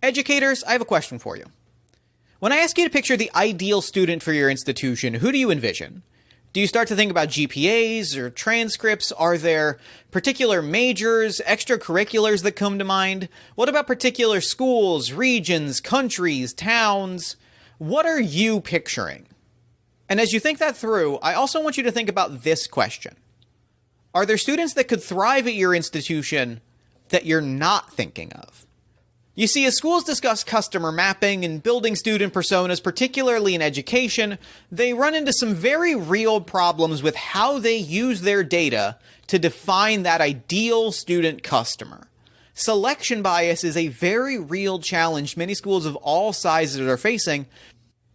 Educators, I have a question for you. When I ask you to picture the ideal student for your institution, who do you envision? Do you start to think about GPAs or transcripts? Are there particular majors, extracurriculars that come to mind? What about particular schools, regions, countries, towns? What are you picturing? And as you think that through, I also want you to think about this question. Are there students that could thrive at your institution that you're not thinking of? You see, as schools discuss customer mapping and building student personas, particularly in education, they run into some very real problems with how they use their data to define that ideal student customer. Selection bias is a very real challenge many schools of all sizes are facing,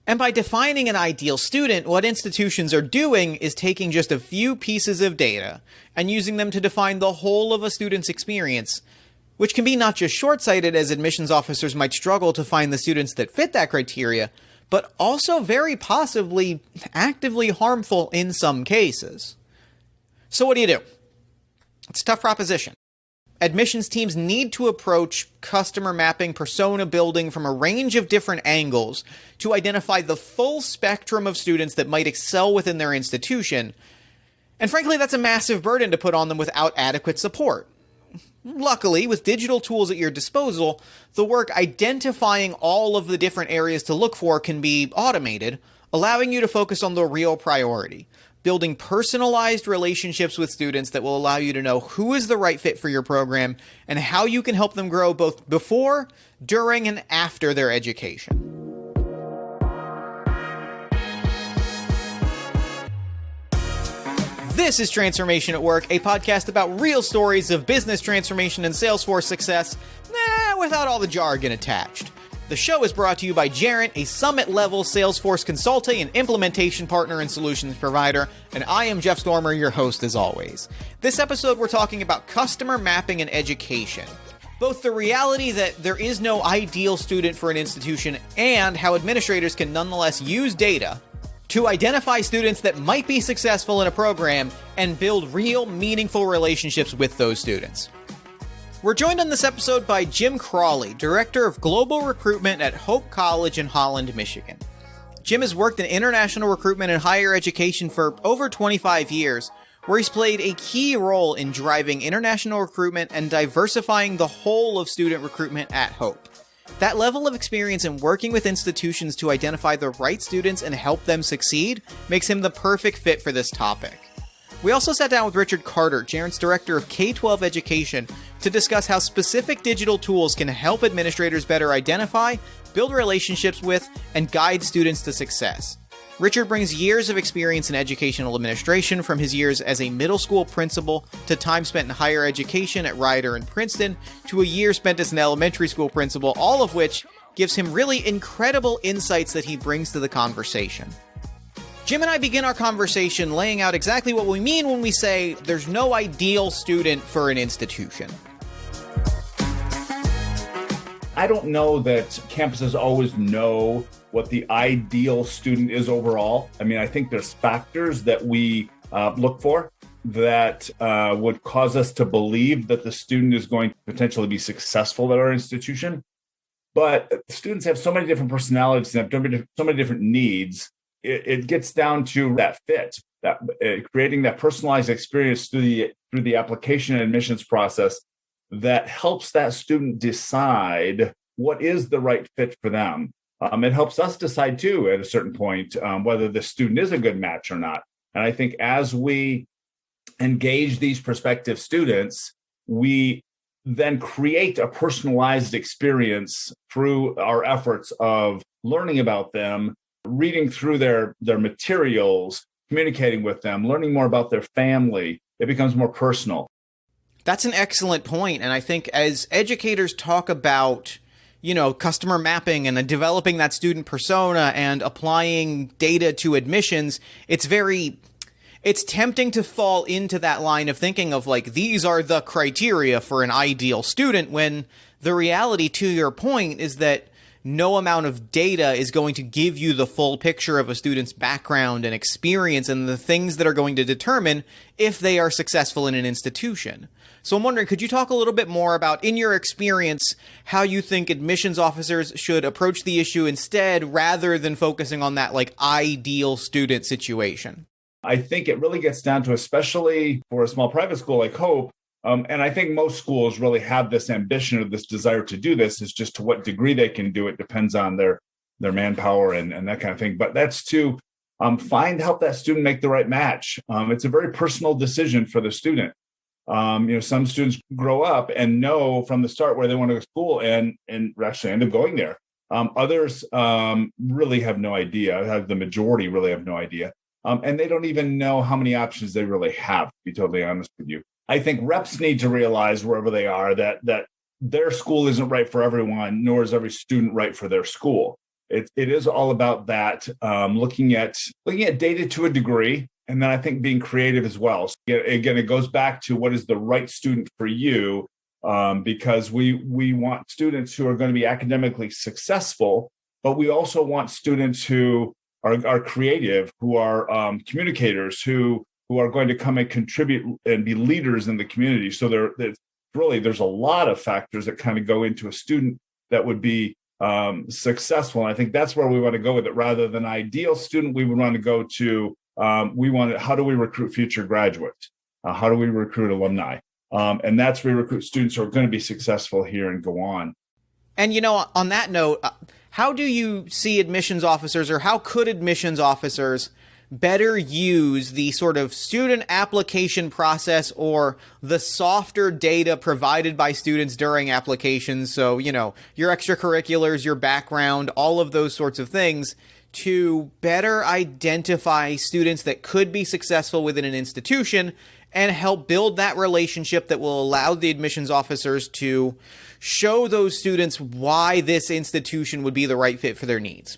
and by defining an ideal student, what institutions are doing is taking just a few pieces of data and using them to define the whole of a student's experience, which can be not just short-sighted as admissions officers might struggle to find the students that fit that criteria, but also very possibly actively harmful in some cases. So what do you do? It's a tough proposition. Admissions teams need to approach customer mapping, persona building from a range of different angles to identify the full spectrum of students that might excel within their institution. And frankly, that's a massive burden to put on them without adequate support. Luckily, with digital tools at your disposal, the work identifying all of the different areas to look for can be automated, allowing you to focus on the real priority, building personalized relationships with students that will allow you to know who is the right fit for your program and how you can help them grow both before, during, and after their education. This is Transformation at Work, a podcast about real stories of business transformation and Salesforce success, without all the jargon attached. The show is brought to you by Jarrett, a summit-level Salesforce consulting and implementation partner and solutions provider, and I am Jeff Stormer, your host as always. This episode, we're talking about customer mapping and education. Both the reality that there is no ideal student for an institution and how administrators can nonetheless use data to identify students that might be successful in a program and build real, meaningful relationships with those students. We're joined on this episode by Jim Crawley, Director of Global Recruitment at Hope College in Holland, Michigan. Jim has worked in international recruitment and higher education for over 25 years, where he's played a key role in driving international recruitment and diversifying the whole of student recruitment at Hope. That level of experience in working with institutions to identify the right students and help them succeed makes him the perfect fit for this topic. We also sat down with Richard Carter, Jarrett's Director of K-12 Education, to discuss how specific digital tools can help administrators better identify, build relationships with, and guide students to success. Richard brings years of experience in educational administration, from his years as a middle school principal to time spent in higher education at Rider and Princeton to a year spent as an elementary school principal, all of which gives him really incredible insights that he brings to the conversation. Jim and I begin our conversation laying out exactly what we mean when we say there's no ideal student for an institution. I don't know that campuses always know what the ideal student is overall. I mean, I think there's factors that we look for that would cause us to believe that the student is going to potentially be successful at our institution. But students have so many different personalities and have so many different needs. It gets down to that fit, that creating that personalized experience through the application and admissions process that helps that student decide what is the right fit for them. It helps us decide, too, at a certain point, whether the student is a good match or not. And I think as we engage these prospective students, we then create a personalized experience through our efforts of learning about them, reading through their materials, communicating with them, learning more about their family. It becomes more personal. That's an excellent point. And I think as educators talk about, customer mapping and developing that student persona and applying data to admissions, it's tempting to fall into that line of thinking of these are the criteria for an ideal student, when the reality, to your point, is that no amount of data is going to give you the full picture of a student's background and experience and the things that are going to determine if they are successful in an institution. So I'm wondering, could you talk a little bit more about, in your experience, how you think admissions officers should approach the issue instead, rather than focusing on that like ideal student situation? I think it really gets down to, especially for a small private school like Hope, and I think most schools really have this ambition or this desire to do this. Is just to what degree they can do it depends on their manpower and that kind of thing. But that's to help that student make the right match. It's a very personal decision for the student. Some students grow up and know from the start where they want to go to school and actually end up going there. Others really have no idea. The majority really have no idea. And they don't even know how many options they really have, to be totally honest with you. I think reps need to realize wherever they are that their school isn't right for everyone, nor is every student right for their school. It is all about that, looking at data to a degree, and then I think being creative as well. So again, it goes back to what is the right student for you, because we want students who are going to be academically successful, but we also want students who are creative, who are communicators, who are going to come and contribute and be leaders in the community. So there's a lot of factors that kind of go into a student that would be successful. And I think that's where we want to go with it. Rather than ideal student, we would want to go to, how do we recruit future graduates? How do we recruit alumni? And that's where we recruit students who are going to be successful here and go on. And, on that note, how do you see admissions officers, or how could admissions officers better use the sort of student application process or the softer data provided by students during applications? So, your extracurriculars, your background, all of those sorts of things, to better identify students that could be successful within an institution and help build that relationship that will allow the admissions officers to show those students why this institution would be the right fit for their needs?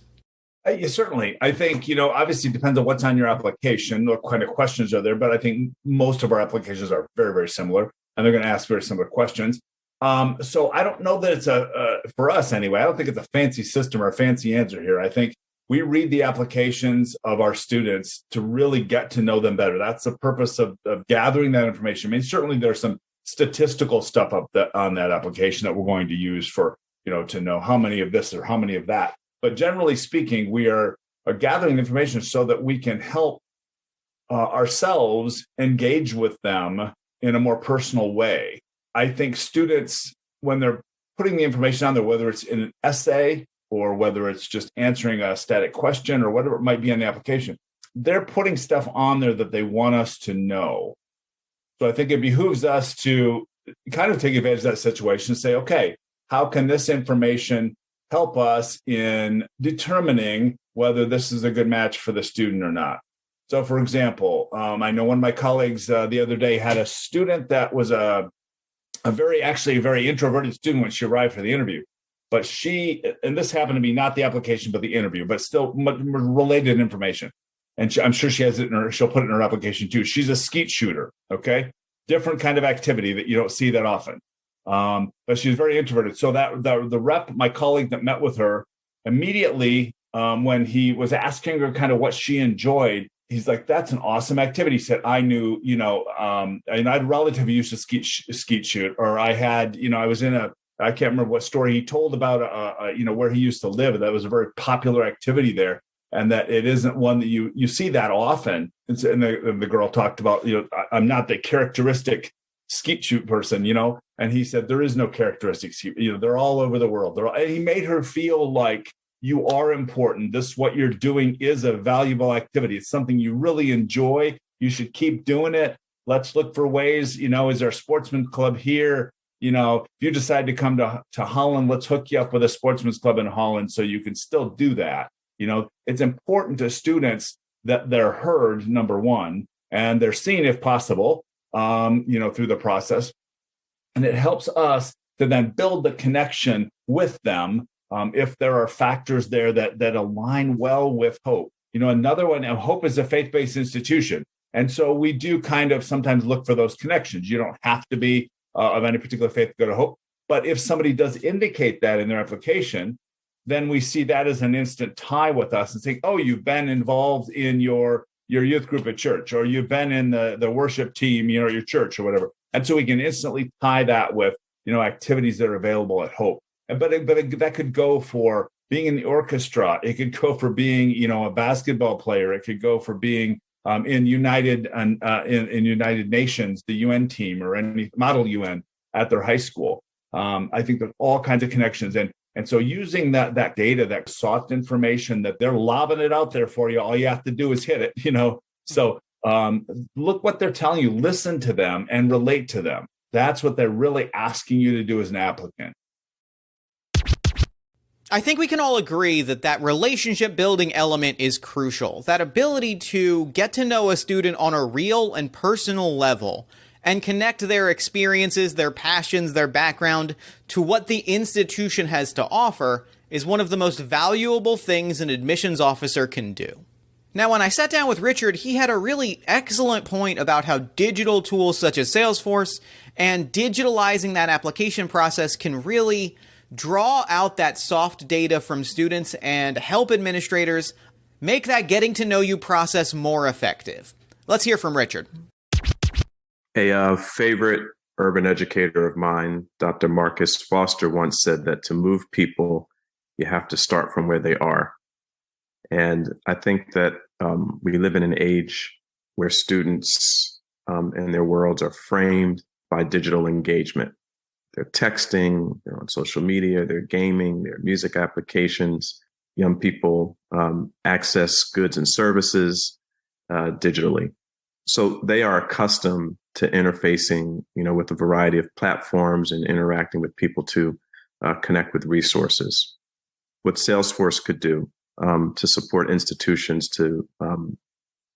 Yeah, certainly. I think, obviously it depends on what's on your application, what kind of questions are there, but I think most of our applications are very, very similar, and they're going to ask very similar questions. So I don't know that it's for us anyway, I don't think it's a fancy system or a fancy answer here. I think we read the applications of our students to really get to know them better. That's the purpose of gathering that information. I mean, certainly there's some statistical stuff on that application that we're going to use for, to know how many of this or how many of that. But generally speaking, we are gathering information so that we can help ourselves engage with them in a more personal way. I think students, when they're putting the information on there, whether it's in an essay or whether it's just answering a static question or whatever it might be on the application, they're putting stuff on there that they want us to know. So I think it behooves us to kind of take advantage of that situation and say, okay, how can this information help us in determining whether this is a good match for the student or not? So, for example, I know one of my colleagues the other day had a student that was a very introverted student when she arrived for the interview. But she, and this happened to be not the application, but the interview, but still related information. And I'm sure she has it she'll put it in her application too. She's a skeet shooter, okay? Different kind of activity that you don't see that often. But she's very introverted. So that the rep, my colleague that met with her, immediately when he was asking her kind of what she enjoyed, he's like, "That's an awesome activity." He said, "I knew, I had a relative who used to skeet shoot, or I had, I was in I can't remember what story he told about, where he used to live. That was a very popular activity there, and that it isn't one that you see that often." And the girl talked about, I'm not the characteristic skeet shoot person, and he said, there is no characteristics. They're all over the world. And he made her feel like you are important. What you're doing is a valuable activity. It's something you really enjoy. You should keep doing it. Let's look for ways, is there a sportsman's club here? If you decide to come to Holland, let's hook you up with a sportsman's club in Holland so you can still do that. It's important to students that they're heard, number one, and they're seen if possible, through the process. And it helps us to then build the connection with them if there are factors there that align well with Hope. Another one, Hope is a faith-based institution. And so we do kind of sometimes look for those connections. You don't have to be of any particular faith to go to Hope. But if somebody does indicate that in their application, then we see that as an instant tie with us and say, oh, you've been involved in your youth group at church, or you've been in the worship team, your church or whatever. And so we can instantly tie that with, activities that are available at Hope. That could go for being in the orchestra. It could go for being, a basketball player. It could go for being in United Nations, the UN team, or any model UN at their high school. I think there's all kinds of connections. And so using that data, that soft information that they're lobbing it out there for you, all you have to do is hit it, So look what they're telling you, listen to them and relate to them. That's what they're really asking you to do as an applicant. I think we can all agree that relationship building element is crucial. That ability to get to know a student on a real and personal level and connect their experiences, their passions, their background to what the institution has to offer is one of the most valuable things an admissions officer can do. Now, when I sat down with Richard, he had a really excellent point about how digital tools such as Salesforce and digitalizing that application process can really draw out that soft data from students and help administrators make that getting to know you process more effective. Let's hear from Richard. A favorite urban educator of mine, Dr. Marcus Foster, once said that to move people, you have to start from where they are. And I think that we live in an age where students and their worlds are framed by digital engagement. They're texting, they're on social media, they're gaming, they're music applications. Young people access goods and services digitally. So they are accustomed to interfacing, with a variety of platforms and interacting with people to connect with resources. What Salesforce could do to support institutions to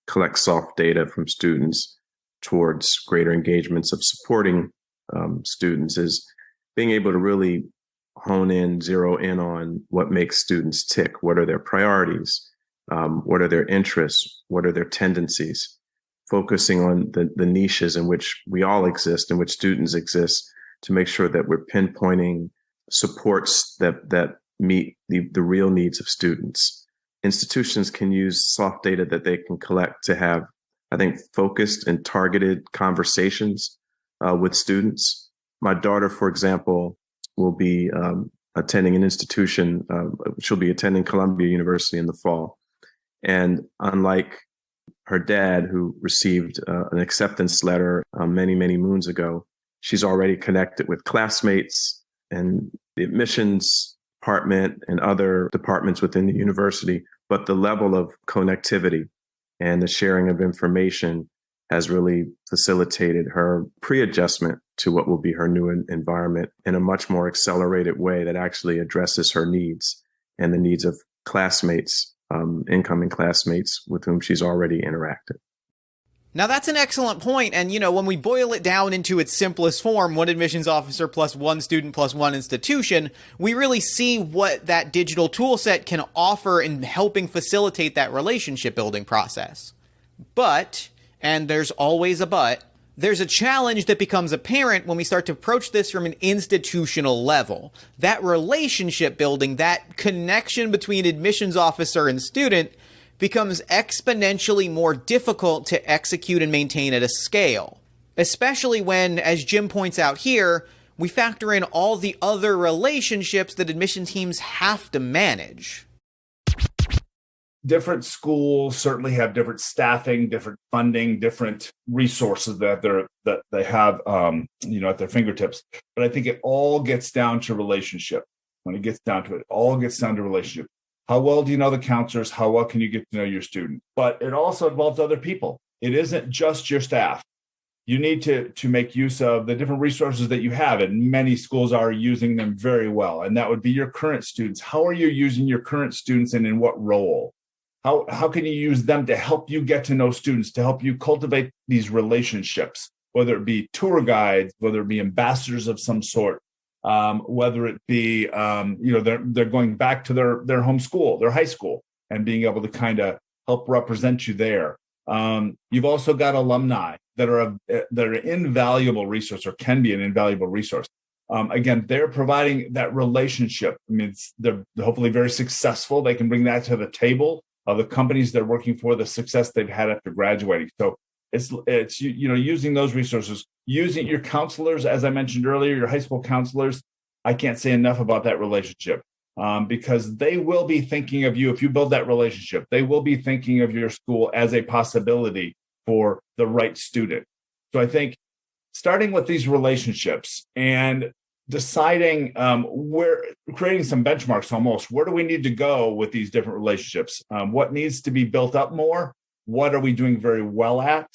collect soft data from students towards greater engagements of supporting students is being able to really zero in on what makes students tick. What are their priorities? What are their interests? What are their tendencies? Focusing on the niches in which we all exist, in which students exist, to make sure that we're pinpointing supports that meet the real needs of students. Institutions can use soft data that they can collect to have, I think, focused and targeted conversations with students. My daughter, for example, will be attending an institution. She'll be attending Columbia University in the fall. And unlike her dad, who received an acceptance letter many, many moons ago, she's already connected with classmates and the admissions department and other departments within the university. But the level of connectivity and the sharing of information has really facilitated her pre-adjustment to what will be her new environment in a much more accelerated way that actually addresses her needs and the needs of classmates, incoming classmates with whom she's already interacted. Now that's an excellent point, and when we boil it down into its simplest form, one admissions officer plus one student plus one institution, we really see what that digital tool set can offer in helping facilitate that relationship building process. But, and there's always a but, there's a challenge that becomes apparent when we start to approach this from an institutional level. That relationship building, that connection between admissions officer and student becomes exponentially more difficult to execute and maintain at a scale. Especially when, as Jim points out here, we factor in all the other relationships that admission teams have to manage. Different schools certainly have different staffing, different funding, different resources that they have, at their fingertips. But I think it all gets down to relationship. When it gets down to it, all gets down to relationship. How well do you know the counselors? How well can you get to know your student? But it also involves other people. It isn't just your staff. You need to make use of the different resources that you have, and many schools are using them very well. And that would be your current students. How are you using your current students, and in what role? How can you use them to help you get to know students, to help you cultivate these relationships, whether it be tour guides, whether it be ambassadors of some sort, whether it be, they're going back to their home school, their high school, and being able to kind of help represent you there. You've also got alumni that are an invaluable resource, or can be an invaluable resource. Again, they're providing that relationship. I mean, they're hopefully very successful. They can bring that to the table of the companies they're working for, the success they've had after graduating. So It's using those resources, using your counselors, as I mentioned earlier, your high school counselors. I can't say enough about that relationship, because they will be thinking of you if you build that relationship. They will be thinking of your school as a possibility for the right student. So I think starting with these relationships and deciding where, creating some benchmarks almost, where do we need to go with these different relationships? What needs to be built up more? What are we doing very well at?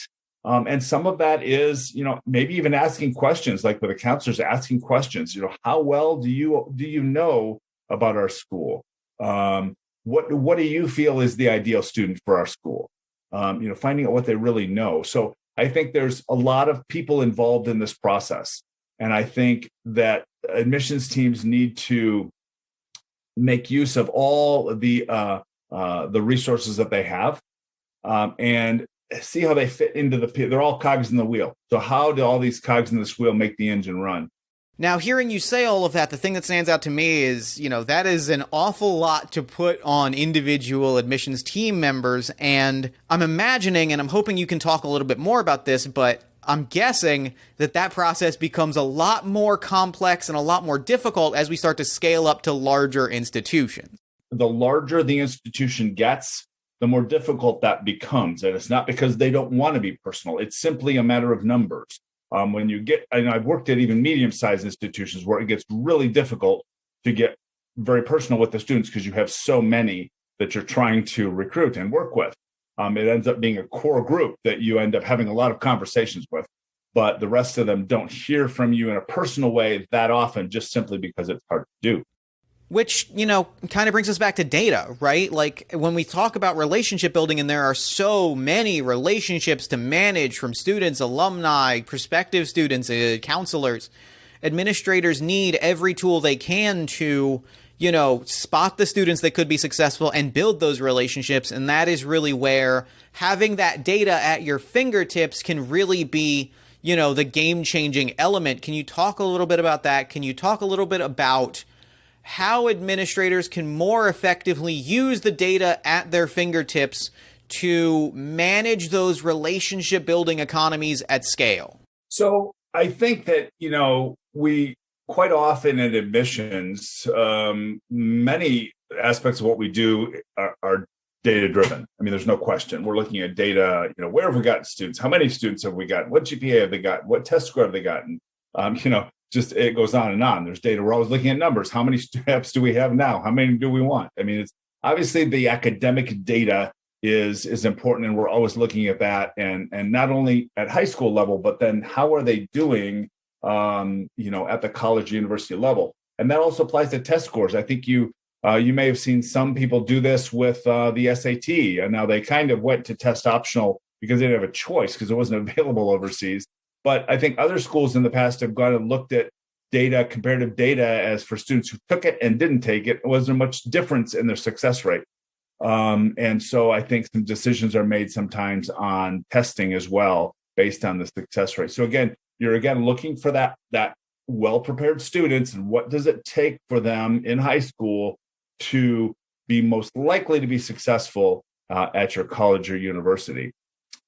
And some of that is, maybe even asking questions, like with the counselors, asking questions, how well do you know about our school? What do you feel is the ideal student for our school? Finding out what they really know. So I think there's a lot of people involved in this process. And I think that admissions teams need to make use of all the resources that they have, and see how they fit into they're all cogs in the wheel. So how do all these cogs in this wheel make the engine run? Now, hearing you say all of that, the thing that stands out to me is, that is an awful lot to put on individual admissions team members. And I'm imagining, and I'm hoping you can talk a little bit more about this, but I'm guessing that process becomes a lot more complex and a lot more difficult as we start to scale up to larger institutions. The larger the institution gets, the more difficult that becomes. And it's not because they don't want to be personal. It's simply a matter of numbers. When you get, and I've worked at even medium-sized institutions where it gets really difficult to get very personal with the students because you have so many that you're trying to recruit and work with. It ends up being a core group that you end up having a lot of conversations with, but the rest of them don't hear from you in a personal way that often, just simply because it's hard to do. Which, kind of brings us back to data, right? Like when we talk about relationship building, and there are so many relationships to manage from students, alumni, prospective students, counselors, administrators need every tool they can to, spot the students that could be successful and build those relationships. And that is really where having that data at your fingertips can really be, the game-changing element. Can you talk a little bit about that? Can you talk a little bit about how administrators can more effectively use the data at their fingertips to manage those relationship building economies at scale? So I think that, we quite often in admissions, many aspects of what we do are data driven. I mean, there's no question. We're looking at data, where have we gotten students? How many students have we gotten? What GPA have they gotten? What test score have they gotten? Just it goes on and on. There's data. We're always looking at numbers. How many steps do we have now? How many do we want? I mean, it's obviously the academic data is important, and we're always looking at that. And not only at high school level, but then how are they doing, at the college, university level? And that also applies to test scores. I think you may have seen some people do this with the SAT, and now they kind of went to test optional because they didn't have a choice because it wasn't available overseas. But I think other schools in the past have gone and looked at data, comparative data, as for students who took it and didn't take it. It wasn't much difference in their success rate. And so I think some decisions are made sometimes on testing as well, based on the success rate. So again, you're looking for that well-prepared students, and what does it take for them in high school to be most likely to be successful at your college or university.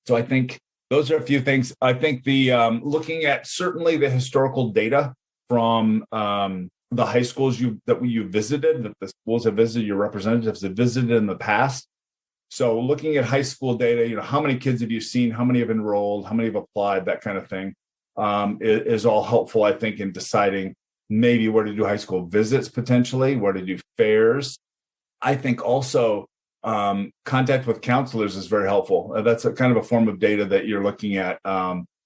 So I think those are a few things. I think the looking at certainly the historical data from the high schools you visited, that the schools have visited, your representatives have visited in the past. So looking at high school data, how many kids have you seen? How many have enrolled? How many have applied? That kind of thing is all helpful, I think, in deciding maybe where to do high school visits, potentially, where to do fairs. I think also contact with counselors is very helpful. That's a kind of a form of data that you're looking at,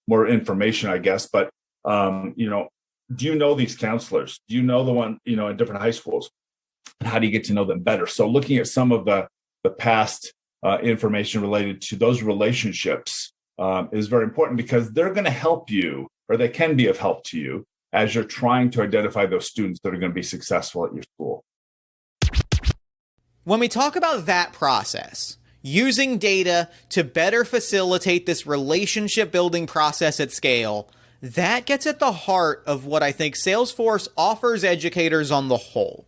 more information, I guess. But, do you know these counselors? Do you know the one, in different high schools? And how do you get to know them better? So looking at some of the past information related to those relationships is very important, because they're going to help you, or they can be of help to you, as you're trying to identify those students that are going to be successful at your school. When we talk about that process, using data to better facilitate this relationship building process at scale, that gets at the heart of what I think Salesforce offers educators on the whole.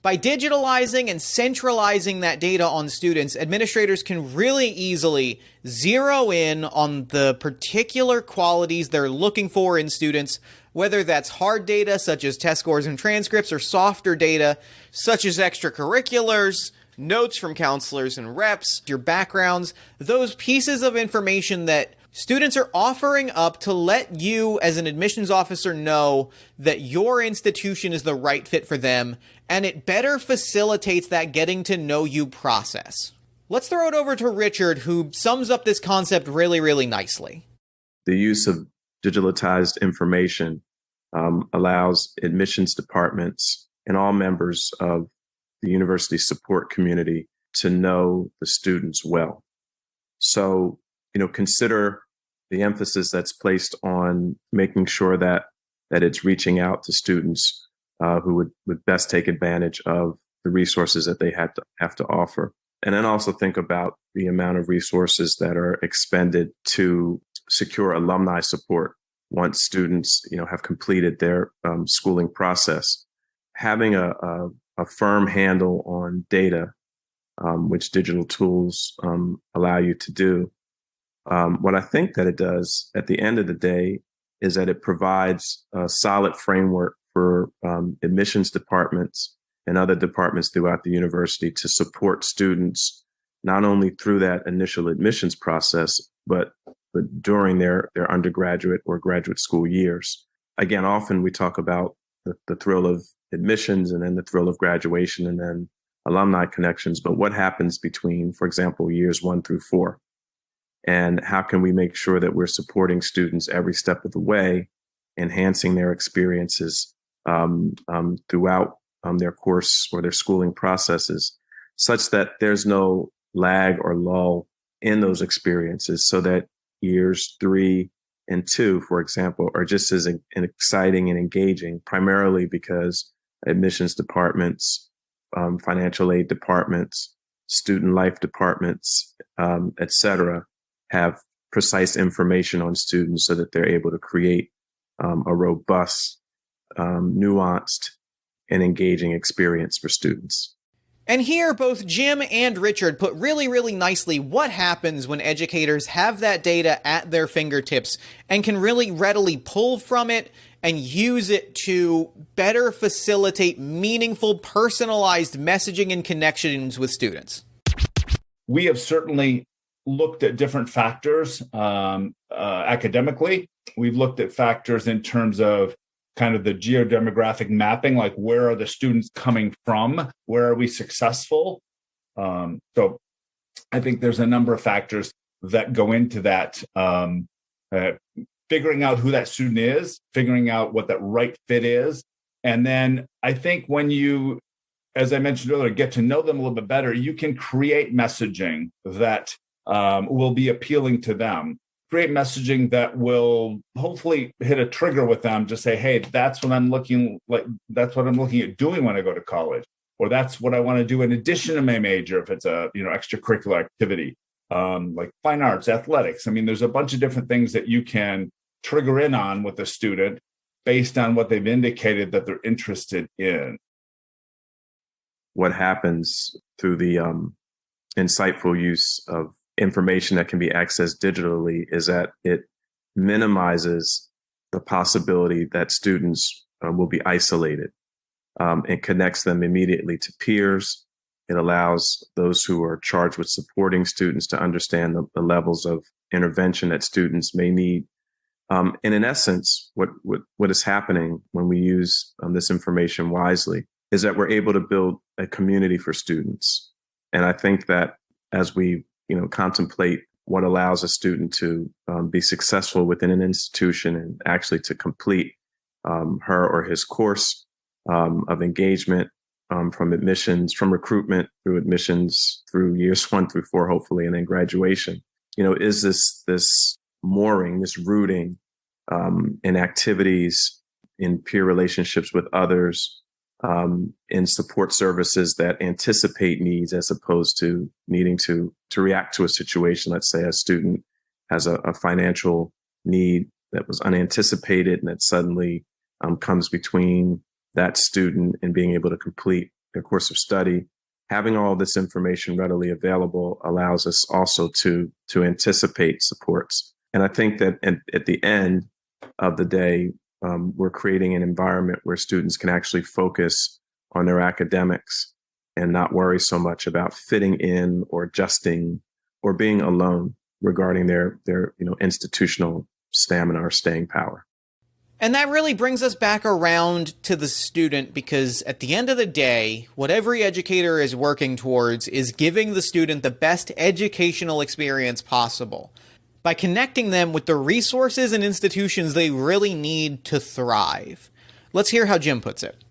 By digitalizing and centralizing that data on students, administrators can really easily zero in on the particular qualities they're looking for in students, whether that's hard data such as test scores and transcripts, or softer data such as extracurriculars, notes from counselors and reps, your backgrounds, those pieces of information that students are offering up to let you as an admissions officer know that your institution is the right fit for them, and it better facilitates that getting to know you process. Let's throw it over to Richard, who sums up this concept really, really nicely. The use of digitalized information allows admissions departments and all members of the university support community to know the students well. So, consider the emphasis that's placed on making sure that it's reaching out to students who would best take advantage of the resources that they have to offer. And then also think about the amount of resources that are expended to secure alumni support once students, have completed their schooling process. Having a firm handle on data, which digital tools allow you to do. What I think that it does at the end of the day is that it provides a solid framework for admissions departments and other departments throughout the university to support students, not only through that initial admissions process, but during their undergraduate or graduate school years. Again, often we talk about the thrill of admissions and then the thrill of graduation and then alumni connections, but what happens between, for example, years 1 through 4? And how can we make sure that we're supporting students every step of the way, enhancing their experiences throughout their course or their schooling processes, such that there's no lag or lull in those experiences, so that years 3 and 2, for example, are just as exciting and engaging, primarily because admissions departments, financial aid departments, student life departments, et cetera, have precise information on students so that they're able to create a robust, nuanced, and engaging experience for students. And here, both Jim and Richard put really, really nicely what happens when educators have that data at their fingertips and can really readily pull from it and use it to better facilitate meaningful, personalized messaging and connections with students. We have certainly looked at different factors academically. We've looked at factors in terms of kind of the geodemographic mapping, like where are the students coming from? Where are we successful? So I think there's a number of factors that go into that, figuring out who that student is, figuring out what that right fit is. And then I think when you, as I mentioned earlier, get to know them a little bit better, you can create messaging that will be appealing to them. Create messaging that will hopefully hit a trigger with them to say, hey, that's what I'm looking at doing when I go to college, or that's what I want to do in addition to my major if it's a extracurricular activity, like fine arts, athletics. I mean, there's a bunch of different things that you can trigger in on with a student based on what they've indicated that they're interested in. What happens through the insightful use of information that can be accessed digitally is that it minimizes the possibility that students will be isolated. It connects them immediately to peers. It allows those who are charged with supporting students to understand the levels of intervention that students may need. And in essence, what is happening when we use this information wisely is that we're able to build a community for students. And I think that as we contemplate what allows a student to be successful within an institution and actually to complete her or his course of engagement from recruitment through admissions through years 1 through 4, hopefully, and then graduation, is this mooring, this rooting in activities, in peer relationships with others, in support services that anticipate needs as opposed to needing to react to a situation. Let's say a student has a financial need that was unanticipated and that suddenly comes between that student and being able to complete their course of study, having all this information readily available allows us also to anticipate supports. And I think that at the end of the day, we're creating an environment where students can actually focus on their academics and not worry so much about fitting in or adjusting or being alone regarding their institutional stamina or staying power. And that really brings us back around to the student, because at the end of the day, what every educator is working towards is giving the student the best educational experience possible by connecting them with the resources and institutions they really need to thrive. Let's hear how Jim puts it.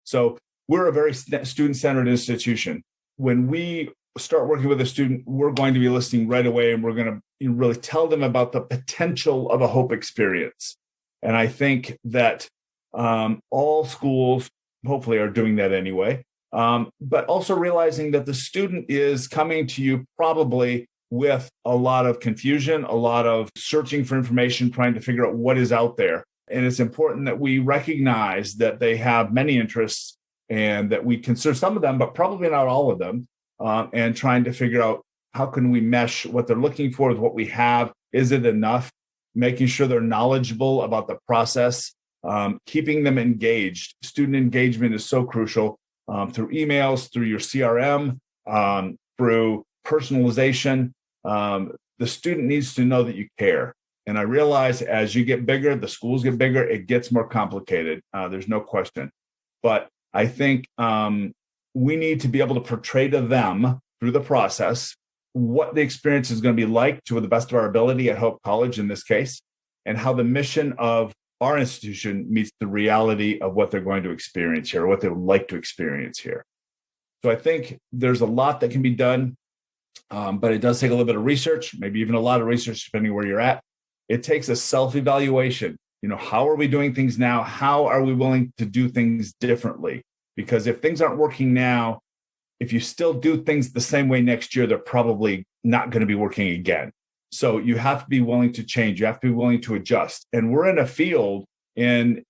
So we're a very student-centered institution. When we start working with a student, we're going to be listening right away, and we're going to really tell them about the potential of a hope experience. And I think that all schools hopefully are doing that anyway, but also realizing that the student is coming to you probably with a lot of confusion, a lot of searching for information, trying to figure out what is out there. And it's important that we recognize that they have many interests and that we consider some of them, but probably not all of them, and trying to figure out how can we mesh what they're looking for with what we have. Is it enough? Making sure they're knowledgeable about the process, keeping them engaged. Student engagement is so crucial through emails, through your CRM, through personalization. The student needs to know that you care. And I realize as you get bigger, the schools get bigger, it gets more complicated. There's no question. But I think we need to be able to portray to them through the process what the experience is going to be like to the best of our ability at Hope College in this case, and how the mission of our institution meets the reality of what they're going to experience here, or what they would like to experience here. So I think there's a lot that can be done, but it does take a little bit of research, maybe even a lot of research, depending where you're at. It takes a self-evaluation. How are we doing things now? How are we willing to do things differently? Because if things aren't working now, if you still do things the same way next year, they're probably not going to be working again. So you have to be willing to change. You have to be willing to adjust. And we're in a field in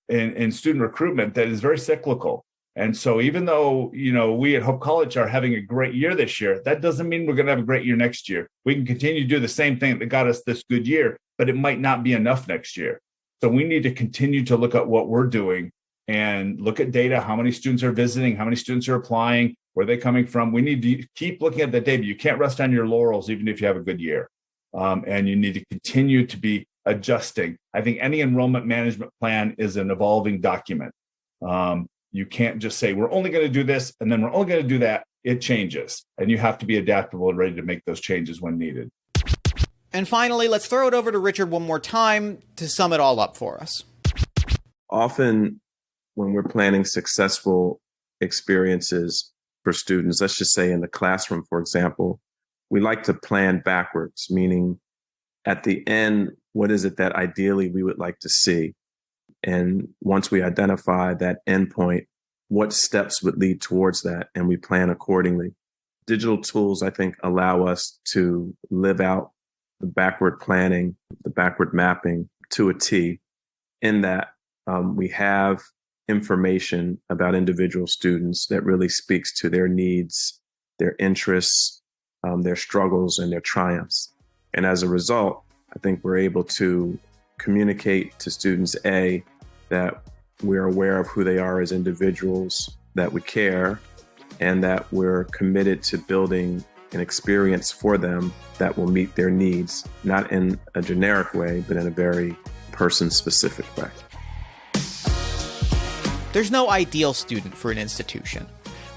student recruitment that is very cyclical. And so even though, we at Hope College are having a great year this year, that doesn't mean we're going to have a great year next year. We can continue to do the same thing that got us this good year, but it might not be enough next year. So we need to continue to look at what we're doing and look at data, how many students are visiting, how many students are applying, where they're coming from. We need to keep looking at the data. You can't rest on your laurels, even if you have a good year. And you need to continue to be adjusting. I think any enrollment management plan is an evolving document. You can't just say, we're only going to do this, and then we're only going to do that. It changes. And you have to be adaptable and ready to make those changes when needed. And finally, let's throw it over to Richard one more time to sum it all up for us. Often when we're planning successful experiences for students, let's just say in the classroom, for example, we like to plan backwards, meaning at the end, what is it that ideally we would like to see? And once we identify that endpoint, what steps would lead towards that? And we plan accordingly. Digital tools, I think, allow us to live out the backward planning, the backward mapping to a T, in that we have information about individual students that really speaks to their needs, their interests, their struggles, and their triumphs. And as a result, I think we're able to communicate to students, A, that we're aware of who they are as individuals, that we care, and that we're committed to building an experience for them that will meet their needs, not in a generic way, but in a very person-specific way. There's no ideal student for an institution,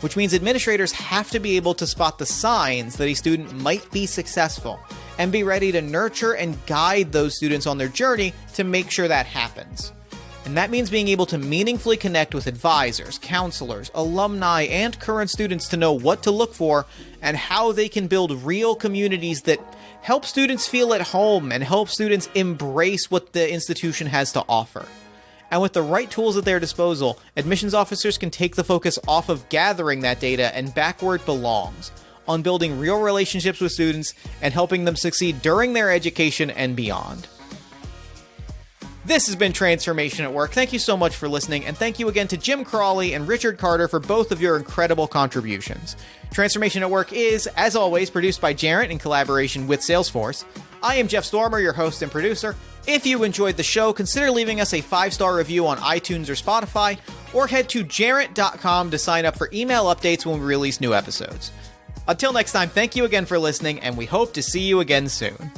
which means administrators have to be able to spot the signs that a student might be successful and be ready to nurture and guide those students on their journey to make sure that happens. And that means being able to meaningfully connect with advisors, counselors, alumni, and current students to know what to look for and how they can build real communities that help students feel at home and help students embrace what the institution has to offer. And with the right tools at their disposal, admissions officers can take the focus off of gathering that data and back where it belongs, on building real relationships with students and helping them succeed during their education and beyond. This has been Transformation at Work. Thank you so much for listening, and thank you again to Jim Crawley and Richard Carter for both of your incredible contributions. Transformation at Work is, as always, produced by Jarrett in collaboration with Salesforce. I am Jeff Stormer, your host and producer. If you enjoyed the show, consider leaving us a 5-star review on iTunes or Spotify, or head to jarrett.com to sign up for email updates when we release new episodes. Until next time, thank you again for listening, and we hope to see you again soon.